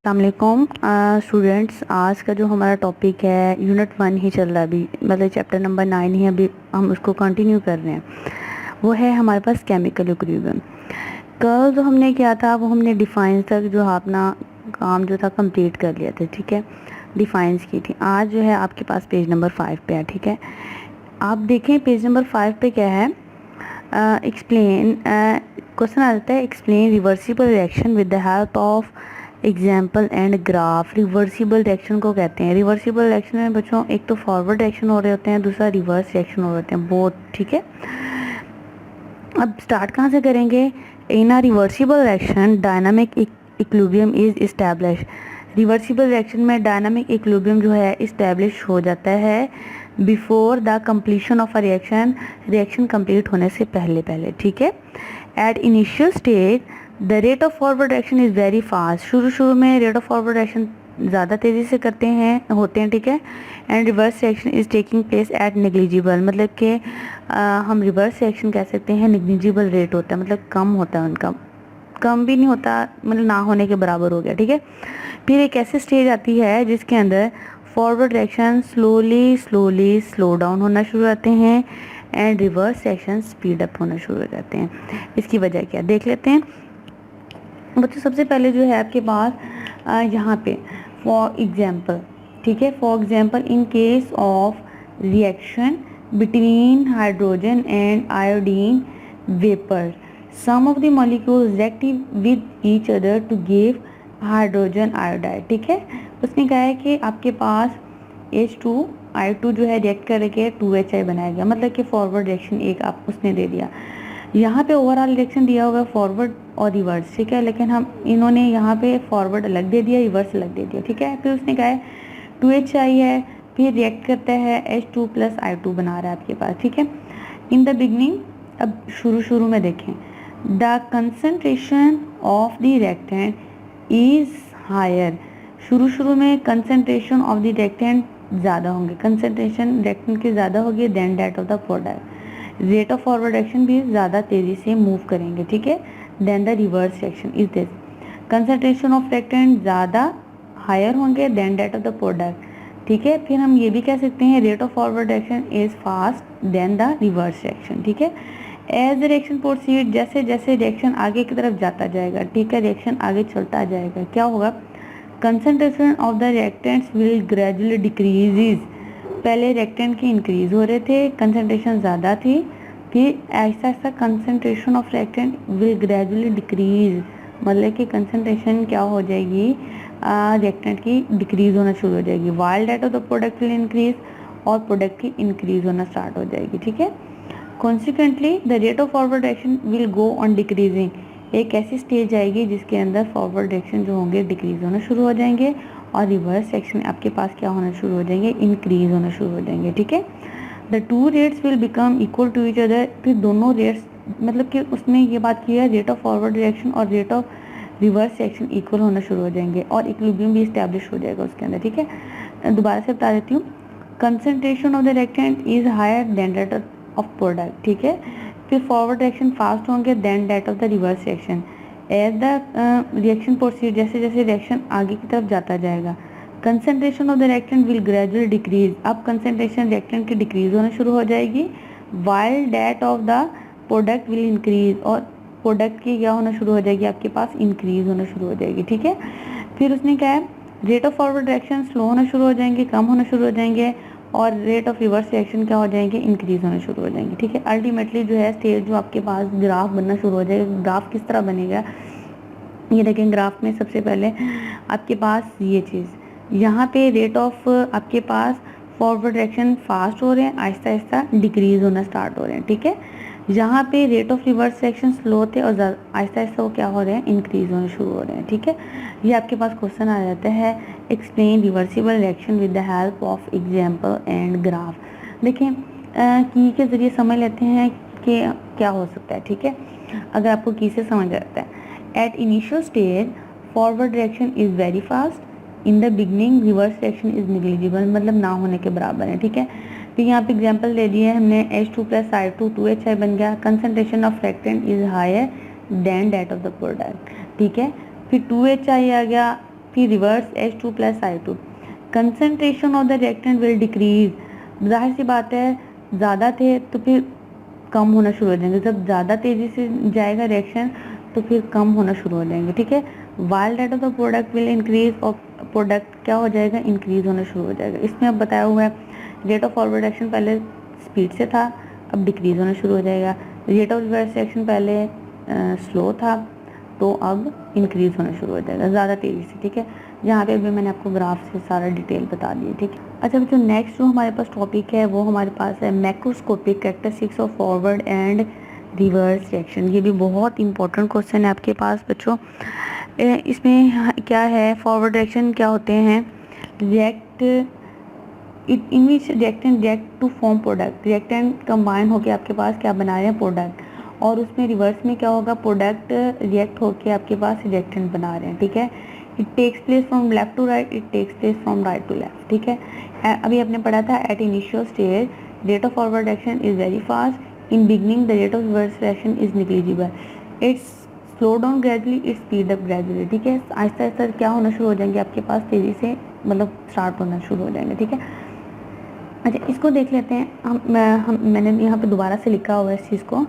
अस्सलामुअलैकुम स्टूडेंट्स। आज का जो हमारा टॉपिक है यूनिट 1 ही चल रहा है अभी, मतलब चैप्टर नंबर 9 ही अभी हम उसको कंटिन्यू कर रहे हैं। वो है हमारे पास केमिकल इक्विलिब्रियम। कल जो हमने किया था वो हमने डिफाइंस तक जो अपना काम जो था कंप्लीट कर लिया था, ठीक है, डिफाइंस की थी। आज जो है आपके पास पेज नंबर 5 पे है, ठीक है। आप देखें पेज नंबर 5 पे क्या है, एक्सप्लेन क्वेश्चन आता है, explain reversible reaction with the help of example and graph. Reversible reaction को कहते हैं, रिवर्सिबल रिएक्शन में बच्चों एक तो फॉरवर्ड रिएक्शन हो रहे होते हैं, दूसरा रिवर्स रिएक्शन हो रहे होते हैं, बोथ, ठीक है। अब स्टार्ट कहाँ से करेंगे। In a reversible reaction dynamic equilibrium is establish. Reversible reaction में डायनामिक इक्विलिब्रियम जो है इस्टेब्लिश हो जाता है before the completion of a reaction, reaction complete होने से पहले पहले, ठीक है। At initial stage the rate of forward reaction is very fast. शुरू में रेट ऑफ फॉरवर्ड रिएक्शन ज़्यादा तेज़ी से होते हैं, ठीक है। And reverse reaction is taking place at negligible, मतलब कि हम रिवर्स रिएक्शन कह सकते हैं नेग्लिजिबल रेट होता है, मतलब कम होता है उनका, कम भी नहीं होता, मतलब ना होने के बराबर हो गया, ठीक है। फिर एक ऐसी स्टेज आती है जिसके अंदर forward reaction slowly slow down होना शुरू होते हैं and reverse reaction speed up होना शुरू हो जाते हैं। इसकी वजह क्या देख लेते हैं बच्चों। सबसे पहले जो है आपके पास यहाँ पे फॉर एग्जाम्पल, ठीक है, for example in case of reaction between hydrogen and iodine vapour some of the molecules react with each other to give hydrogen iodide, ठीक है। उसने कहा है कि आपके पास H2I2 जो है रिएक्ट करके 2HI बनाया गया, मतलब कि फॉरवर्ड रिएक्शन एक आप उसने दे दिया। यहाँ पे ओवरऑल रिएक्शन दिया हुआ है फॉरवर्ड और रिवर्स, ठीक है, लेकिन हम इन्होंने यहाँ पे फॉरवर्ड अलग दे दिया, रिवर्स अलग दे दिया, ठीक है। फिर उसने कहा है 2HI है, फिर रिएक्ट करता है H2 + I2 बना रहा है आपके पास, ठीक है। इन द बिगनिंग, अब शुरू में देखें, the concentration of the reactant is higher. शुरू में कंसनट्रेशन ऑफ द रिएक्टेंट ज़्यादा होंगे, कंसनट्रेशन रिएक्टेंट की ज़्यादा होगी than that of the product. Rate of forward reaction भी ज़्यादा तेज़ी से मूव करेंगे, ठीक है, then the reverse reaction is this. Concentration of reactant ज़्यादा हायर होंगे than that of the product, ठीक है। फिर हम ये भी कह सकते हैं rate of forward reaction is fast than the reverse reaction, ठीक है। एज द रिएक्शन प्रोसीड, जैसे जैसे रिएक्शन आगे की तरफ जाता जाएगा, ठीक है, रिएक्शन आगे चलता जाएगा, क्या होगा, concentration of the reactants will gradually decreases. पहले रिएक्टेंट की इंक्रीज हो रहे थे, कंसनट्रेशन ज़्यादा थी, फिर ऐसा ऐसा concentration of reactant will gradually decrease, मतलब कि कंसनट्रेशन क्या हो जाएगी, रिएक्टेंट की डिक्रीज होना शुरू हो जाएगी, while that of the product will increase, और प्रोडक्ट की इंक्रीज होना स्टार्ट हो जाएगी, ठीक है। Consequently the rate of forward reaction will go on decreasing. एक ऐसी स्टेज आएगी जिसके अंदर फॉरवर्ड रिएक्शन जो होंगे डिक्रीज होना शुरू हो जाएंगे और रिवर्स रिएक्शन आपके पास क्या होना शुरू हो जाएंगे, इंक्रीज होना शुरू हो जाएंगे, ठीक है। The two rates will become equal to each other. फिर दोनों रेट्स, मतलब कि उसने ये बात की है रेट ऑफ फॉरवर्ड रिएक्शन और rate of reverse reaction equal होना शुरू हो जाएंगे और इक्विलिब्रियम भी इस्टेब्लिश हो जाएगा उसके अंदर, ठीक है। दोबारा से बता देती हूँ, concentration of the reactant is higher than that of product, ठीक है। फिर फॉरवर्ड रिएक्शन फास्ट होंगे than that of the reverse reaction. As the reaction proceed, जैसे जैसे रिएक्शन आगे की तरफ जाता जाएगा, concentration of the reactant will gradually decrease. अब कंसनट्रेशन रिएक्टेंट की डिक्रीज होना शुरू हो जाएगी, while that of the product will increase, और प्रोडक्ट की क्या होना शुरू हो जाएगी, आपके पास इंक्रीज होना शुरू हो जाएगी, ठीक है। फिर उसने कहा है rate of forward reaction slow होना शुरू हो जाएंगे, कम होना शुरू हो जाएंगे, और रेट ऑफ रिवर्स रिएक्शन क्या हो जाएंगे, इंक्रीज होना शुरू हो जाएंगे, ठीक है। अल्टीमेटली जो है स्टेज जो आपके पास ग्राफ बनना शुरू हो जाएगा। ग्राफ किस तरह बनेगा, ये देखें, ग्राफ में सबसे पहले आपके पास ये चीज़, यहाँ पे रेट ऑफ आपके पास फॉरवर्ड रिएक्शन फास्ट हो रहे हैं, आहिस्ता आहिस्ता डिक्रीज होना स्टार्ट हो रहे हैं, ठीक है। यहाँ पे rate of reverse reaction slow थे और आहिस्ता आहिस्ता वो क्या हो रहे हैं, इंक्रीज होने शुरू हो रहे हैं, ठीक है। ये आपके पास क्वेश्चन आ जाता है, explain reversible reaction with the help of example and graph. देखें की के ज़रिए समझ लेते हैं कि क्या हो सकता है, ठीक है। अगर आपको की से समझ आता है, at initial stage forward reaction is very fast, in the beginning reverse reaction is negligible, मतलब ना होने के बराबर है, ठीक है। फिर यहाँ पे एग्जांपल दे दिए हमने H2 + I2 2HI बन गया, concentration of reactant is higher than that of the product, ठीक है। फिर 2HI आ गया, फिर reverse H2 plus I2, concentration of the reactant will decrease. जाहिर सी बात है, ज़्यादा थे तो फिर कम होना शुरू हो जाएंगे, जब ज़्यादा तेज़ी से जाएगा रिएक्शन तो फिर कम होना शुरू हो जाएंगे, ठीक है। While rate of the product will increase, और प्रोडक्ट क्या हो जाएगा, इंक्रीज होना शुरू हो जाएगा। इसमें अब बताया हुआ है रेट ऑफ फॉरवर्ड रिएक्शन पहले स्पीड से था, अब डिक्रीज होना शुरू हो जाएगा। रेट ऑफ रिवर्स रिएक्शन पहले स्लो था, तो अब इंक्रीज होना शुरू हो जाएगा ज़्यादा तेज़ी से, ठीक है। यहाँ पे अभी मैंने आपको ग्राफ से सारा डिटेल बता दी है, ठीक है। अच्छा, जो नेक्स्ट जो हमारे पास टॉपिक है वो हमारे पास है macroscopic characteristics of forward and reverse reaction. ये भी बहुत इंपॉर्टेंट क्वेश्चन है आपके पास बच्चों। इसमें क्या है, फॉरवर्ड रिएक्शन क्या होते हैं, react in which reactant react to form product, reactant combine होकर आपके पास क्या बना रहे हैं, प्रोडक्ट। और उसमें रिवर्स में क्या होगा, प्रोडक्ट रिएक्ट होकर आपके पास रिएक्टेंट बना रहे हैं, ठीक है। It takes place from left to right, it takes place from right to left, ठीक है। अभी आपने पढ़ा था at initial stage rate of forward reaction is very fast, in beginning the rate of reverse reaction is negligible, it's slow down gradually, it's speed up gradually, ठीक है। आहिस्ता आहिस्ता क्या होना शुरू हो जाएंगे आपके पास, तेज़ी से मतलब स्टार्ट होना शुरू हो जाएंगे, ठीक है। अच्छा, इसको देख लेते हैं मैंने यहाँ पे दोबारा से लिखा हुआ है इस चीज़ को,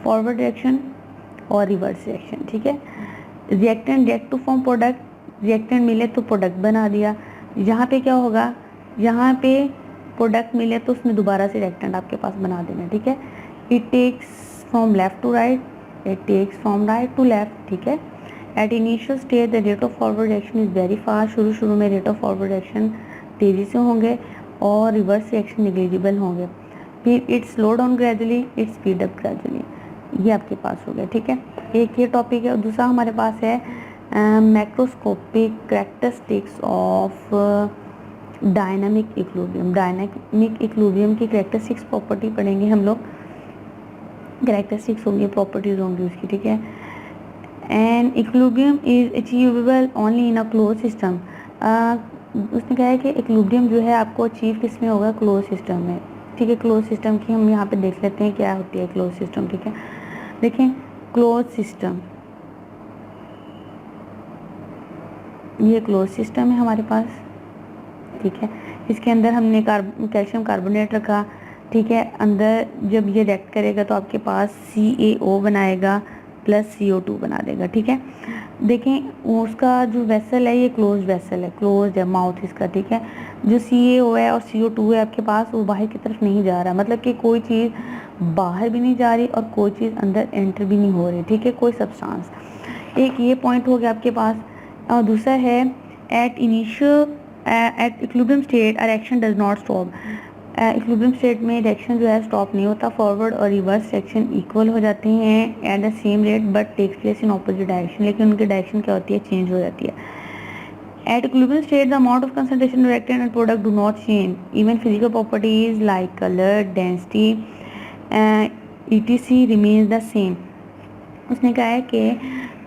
फॉरवर्ड रिएक्शन और रिवर्स रिएक्शन, ठीक है। Reactant react to form product, reactant मिले तो प्रोडक्ट बना दिया। यहाँ पे क्या होगा, यहाँ पे प्रोडक्ट मिले तो उसमें दोबारा से रिएक्टेंट आपके पास बना देना, ठीक है। It takes from left to right, it takes from right to left, ठीक है। At initial stage the rate of forward reaction is very fast, शुरू में रेट ऑफ फॉरवर्ड रिएक्शन तेज़ी से होंगे और रिवर्स रिएक्शन निग्लिजिबल होंगे। फिर it slow down gradually, it speed up gradually, ये आपके पास हो गया, ठीक है। एक ये टॉपिक है। दूसरा हमारे पास है macroscopic characteristics of dynamic equilibrium. Dynamic equilibrium की कैरेक्टरिस्टिक्स प्रॉपर्टी पढ़ेंगे हम लोग, कैरेक्टरिस्टिक्स होंगी, प्रॉपर्टीज होंगी उसकी, ठीक है। And equilibrium is achievable only in a close system. उसने कहा है कि इक्विलिब्रियम जो है आपको अचीव किस में होगा, क्लोज सिस्टम में, ठीक है। क्लोज सिस्टम की हम यहाँ पे देख लेते हैं क्या होती है क्लोज सिस्टम, ठीक है। देखें क्लोज सिस्टम, ये क्लोज सिस्टम है हमारे पास, ठीक है। इसके अंदर हमने कैल्शियम कार्बोनेट रखा, ठीक है। अंदर जब ये रिएक्ट करेगा तो आपके पास CaO बनाएगा प्लस CO2 बना देगा, ठीक है। देखें उसका जो वेसल है ये क्लोज वेसल है, क्लोज है माउथ इसका, ठीक है। जो CaO है और CO2 है आपके पास वो बाहर की तरफ नहीं जा रहा, मतलब कि कोई चीज़ बाहर भी नहीं जा रही और कोई चीज़ अंदर एंटर भी नहीं हो रही, ठीक है, कोई सब्सटेंस। एक ये पॉइंट हो गया आपके पास। और दूसरा है at equilibrium state reaction does not stop. Equilibrium state में रिएक्शन जो है स्टॉप नहीं होता, फॉरवर्ड और रिवर्स रिएक्शन इक्वल हो जाते हैं at the same rate but takes place in opposite direction, लेकिन उनकी डायरेक्शन क्या होती है, चेंज हो जाती है। At equilibrium state, the amount of concentration of reactant and product do not change. Even physical properties like color, density, etc. remains the same. उसने कहा है कि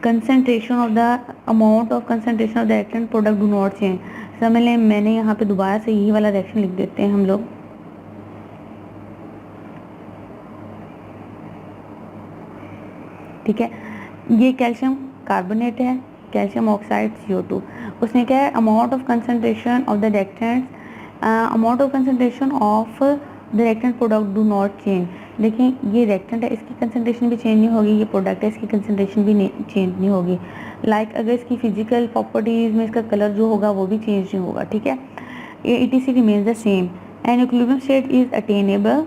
concentration of the amount of concentration of the reactant product do not change. समझ लें, मैंने यहाँ पे दोबारा से यही वाला रिएक्शन लिख देते हैं हम लोग, ठीक है। ये कैल्शियम कार्बोनेट है, कैल्शियम ऑक्साइड CO2। उसने क्या है, amount of concentration of the reactant, amount of concentration of the reactant product do not change. देखें ये रिएक्टेंट है, इसकी कंसंट्रेशन भी चेंज नहीं होगी, ये प्रोडक्ट है, इसकी कंसंट्रेशन भी चेंज नहीं होगी। लाइक अगर इसकी फिजिकल प्रॉपर्टीज़ में इसका कलर जो होगा वो भी चेंज नहीं होगा, ठीक है। ETC remains the same and equilibrium state is attainable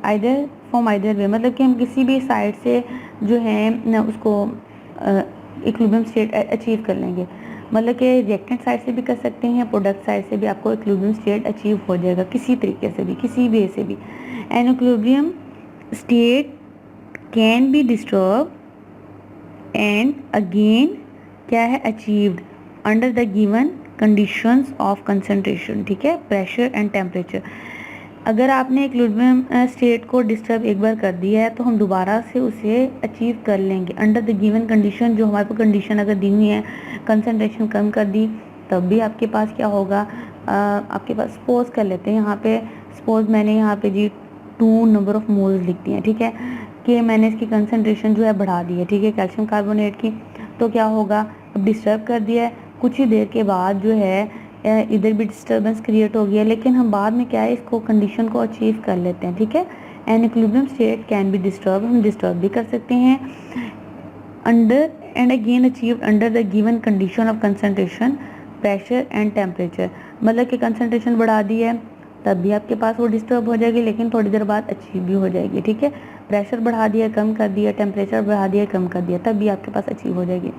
either from either way, मतलब कि हम किसी भी साइड से जो है उसको इक्विलिब्रियम स्टेट अचीव कर लेंगे, मतलब कि रिएक्टेंट साइड से भी कर सकते हैं, प्रोडक्ट साइड से भी आपको इक्विलिब्रियम स्टेट अचीव हो जाएगा किसी तरीके से भी, किसी वे से भी। And equilibrium state can be disturb and again क्या है, achieved under the given conditions of concentration, ठीक है, प्रेशर एंड टेम्परेचर। अगर आपने इक्विलिब्रियम स्टेट को डिस्टर्ब एक बार कर दिया है तो हम दोबारा से उसे अचीव कर लेंगे अंडर द गिवन कंडीशन। जो हमारे को कंडीशन अगर दी हुई है, कंसंट्रेशन कम कर दी तब भी आपके पास क्या होगा, आपके पास सपोज कर लेते हैं, यहाँ पे सपोज मैंने यहाँ पे जी 2 नंबर ऑफ मोल्स लिख दिए हैं, ठीक है, कि मैंने इसकी कंसंट्रेशन जो है बढ़ा दी है, ठीक है, कैल्शियम कार्बोनेट की। तो क्या होगा, अब डिस्टर्ब कर दिया है, कुछ ही देर के बाद जो है इधर भी डिस्टर्बेंस क्रिएट हो गया, लेकिन हम बाद में क्या है इसको कंडीशन को अचीव कर लेते हैं, ठीक है। An equilibrium state can be disturb, हम डिस्टर्ब भी कर सकते हैं under and again achieved under the given condition of concentration, pressure and temperature. मतलब कि कंसंट्रेशन बढ़ा दी है तब भी आपके पास वो डिस्टर्ब हो जाएगी, लेकिन थोड़ी देर बाद अचीव भी हो जाएगी, ठीक है। प्रेशर बढ़ा दिया, कम कर दिया, टेम्परेचर बढ़ा दिया, कम कर दिया, तब भी आपके पास अचीव हो जाएगी,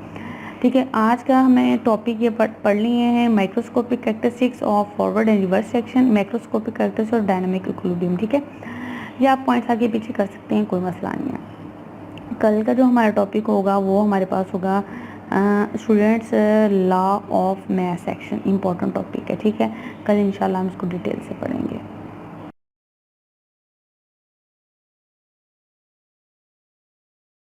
ठीक है। आज का हमें टॉपिक ये पढ़ लिए हैं microscopic characteristics of forward and reverse section, microscopic characteristics और डायनामिक इक्विलिब्रियम, ठीक है। ये आप पॉइंट्स आगे पीछे कर सकते हैं, कोई मसला नहीं है। कल का जो हमारा टॉपिक होगा वो हमारे पास होगा students law of mass action, important topic है, ठीक है। कल इंशाल्लाह हम इसको डिटेल से पढ़ेंगे।